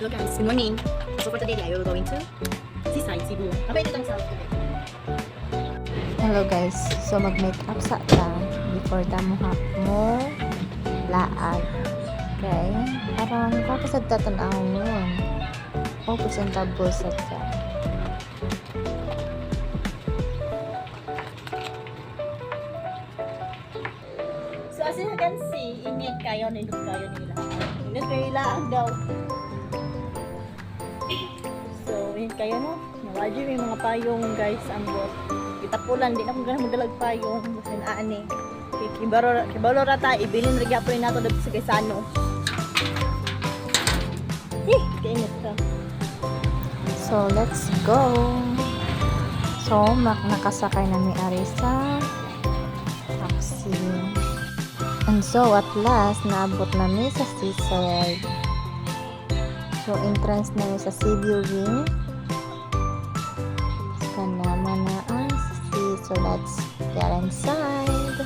Hello guys, good morning. So for today, I will going to Seaside, Cebu. Kapay dito ng South today. Hello guys, so mag-make up sa ta before ta mo laag. Okay? Parang kapasad ta tanaw mo. O presentable sa ta. So as you can see, init kayo, nindot kayo nila. Init kayo ilaan daw. So, init kayo no? Nawadyo may mga payong guys, ang bot. Itapulan, di na kung ganun magdalag payong. Kasi naani. Kibalo rata, ibilin rin po rin nato dito sa Quezano. Kainit ka. So, let's go! So, nakasakay na ni Arisa taxi. And so, at last, naabot namin sa Seaside. So, entrance na sa sea viewing. Kanama na ang sea. So, let's get inside.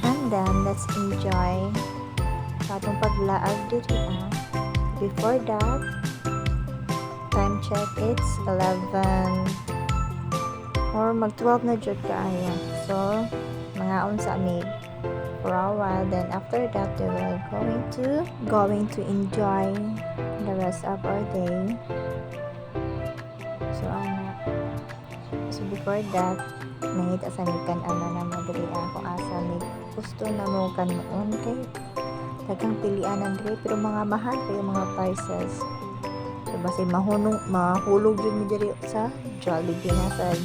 And then, let's enjoy sa atong paglaag dito. Before that, time check, it's 11 or mag-12 na jud kaya. So, mga sa amig for a while. Then after that, we will going to enjoy the rest of our day. So before that, nangita sa mikan ama na madali ako asa mig gusto na mo kanon kay daghang pilian ang dre pero mga mahal kayo mga prices. So basi mahulog jud mi diri sa Jollibee na sad.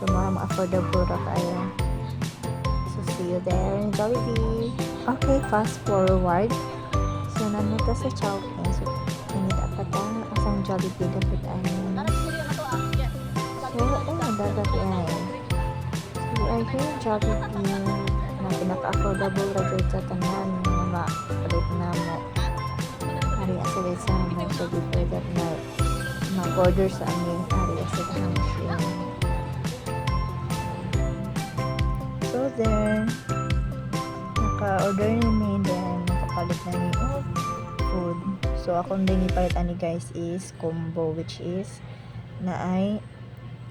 So mga affordable ra kayo. See you there in Jollibee. Okay, fast forward. So, namunta sa Chowking. So, pinita pa ta. Asang Jollibee dapat ay. So, dapat ay. So, we are here in Jollibee. Na pinaka-affordable ra dito sa tanan. Mga palit na mo. Ari sila sa mo. So, before that na mag-order sa amin. Ari sila ng machine. So there, naka-order ni then nakapalit na ni food. So akong din ipalit ani guys is combo, which is na ay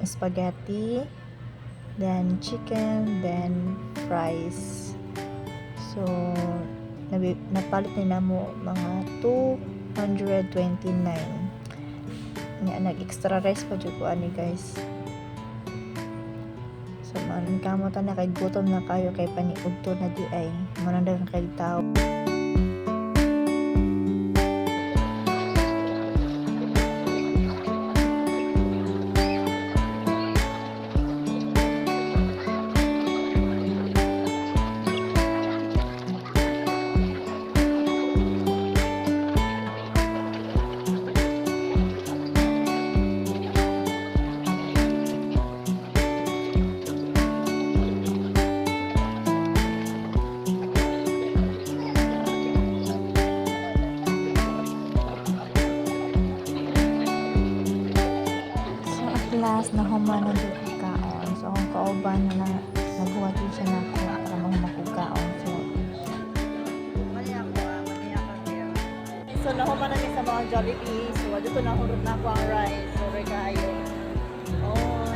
spaghetti, then chicken, then fries. So napalit nila mo mga 229. Nag-extra rice pa jud ko ani guys. So, kamutan na kay gutom na kayo kay paniudto na di ay manandang kay tao. Last na human na dito kaon. So, kung kauban na naghuwag siya na ako para makukaon. So, nahuman namin sa mga Jollibee. So, dito nahurot na ako ang rice. So, kayo. Oh,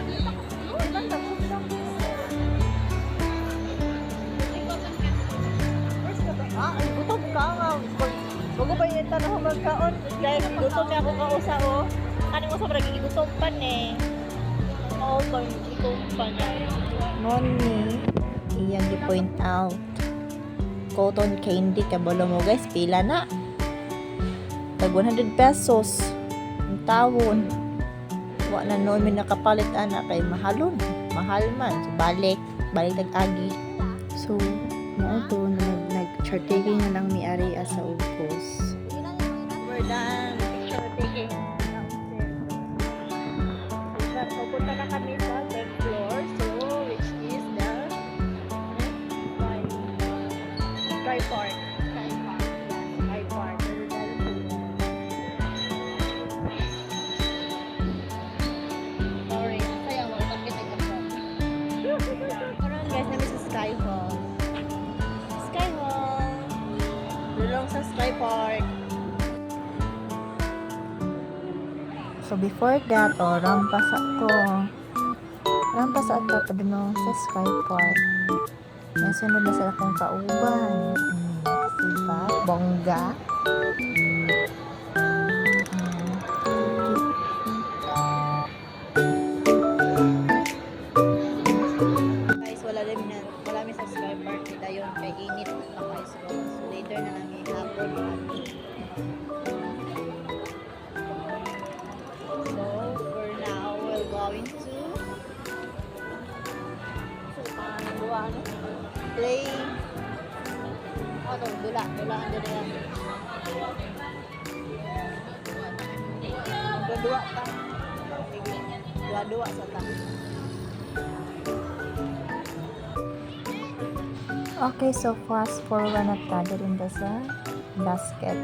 ilan tapos lang. Gutom ka nga. Bago pa yung tanong magkaon. Guys, gutom niya ako kausa o. Ano mo sa parang gutom pa ne? Oo, parang gutom pa niya. Noni, iyang di-point out. Cotton candy, kabalo mo guys, pila na. Tag 100 pesos. Ang tawon. Wa na noon may nakapalit anak kay mahalon. Mahal man. So, balik tag-agi. So, mo to nag-chart taking na lang ni Ari sa Ugpos. We're done. Picture taking. Pupunta na kami sa 10th floor. So, which is the Sky Park. Sky Park. Sorry. Sayang mo. Tapos kita ka. Karoon guys, namin sa Sky Hall. Sky Hall. Dulong sa Sky Park. So before that, rampas ako. Rampas at pa doon sa subscribe part. Nasunod na sa akong kauban. Diba? Bongga. Guys, wala may subscribe party dayon kay init pa guys. So later na lang ihapon natin. So for now, we're going to play dula ang dula yan. Dua ta. Dua sa ta. Okay, so fast forward na tayo rin sa basket.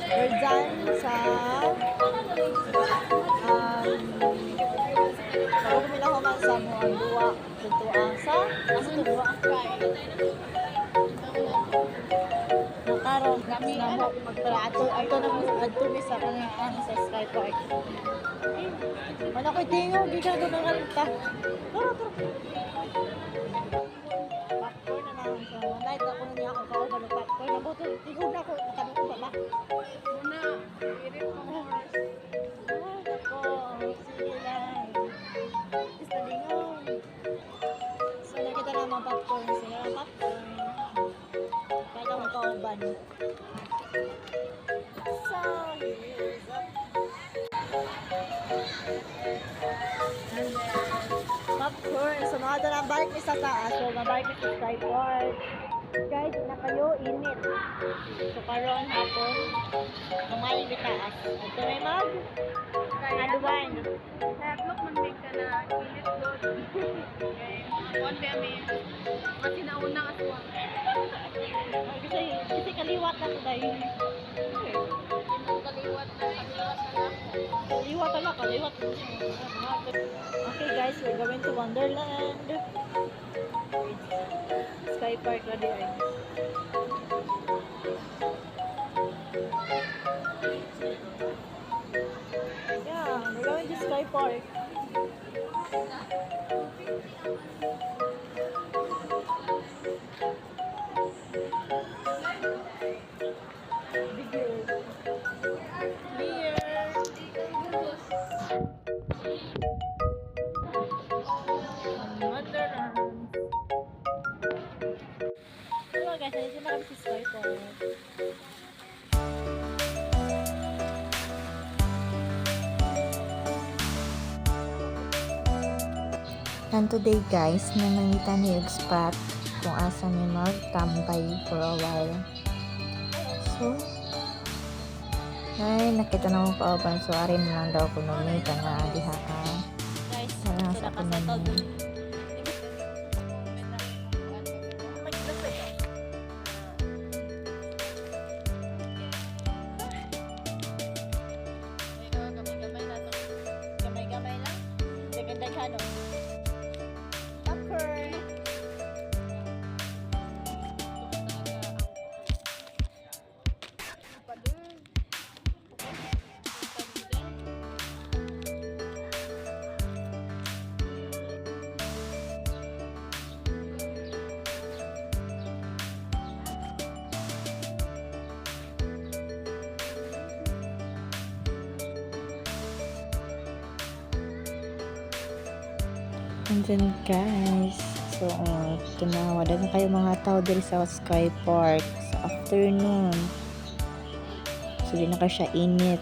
We're done sa pagkumilaho man sa mga duwa tutuang sa tuwa nakaroon na mo para ato na mo adto sa kanya ang subscribe part. Wala ko'y tingog gikan ko ng alta. Tara. Popcorn na lang. So, night ako na niya ako kauban ng mga popcorn. Sila mga popcorn. Kahit akong kauban. So, here's up. And then, popcorn. So, mga doon ang balik ni sa taas. So, mabalik ni sa tripod. Guys, na kayo, init. So, karon hapon, kumain di taas. Ito may mag, aluwan. Natlok man din ka na kilit doon. Okay. One kami. Kasi nauna ka suwa. Kasi kaliwat na ito dahil. Kaliwat na lang. Kaliwat na lang, kaliwat. Okay guys, we're going to Wonderland. Sky Park na di ay. Yeah, we're going to Sky Park. Hello guys, nandito na kami sa Sky Park. And today guys, nanangita ni yung spot kung asa ni magtambay for a while. So, ay nakita na mo kauban. So, arin lang daw ko numita na diha ka. Guys, Wala ito sa na kasettle. kunin. Gamay-gamay lang. Dagdag-daghan, no? Popcorn. And then guys, so tunawadag na kayo mga tao diri sa Sky Park sa afternoon. So di na kayo siya init.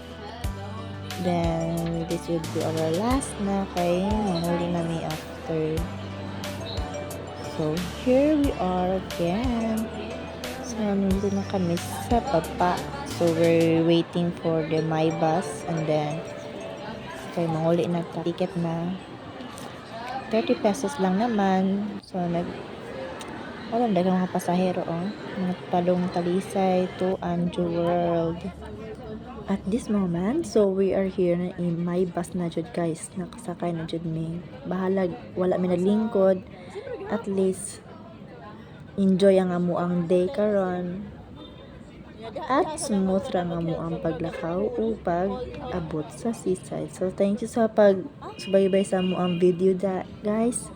Then this would be our last na kay mamuli na mi after. So here we are again. So nandito na kami sa baba. So we're waiting for the my bus and then kay manguli na ticket na 30 pesos lang naman. So, walang dagang mga pasahero, oh. Nagpadong Talisay to Anju World. At this moment, so we are here na in my bus na jud guys. Nakasakay na jud mi. Bahalag, wala mi naglingkod. At least, enjoy ang amo ang day karon. At smooth ra nga mo ang paglakaw o pag-abot sa seaside. So, thank you sa pag-subaybay sa mo ang video guys.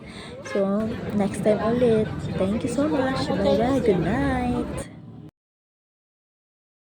So, next time ulit. Thank you so much. Bye-bye. Good night.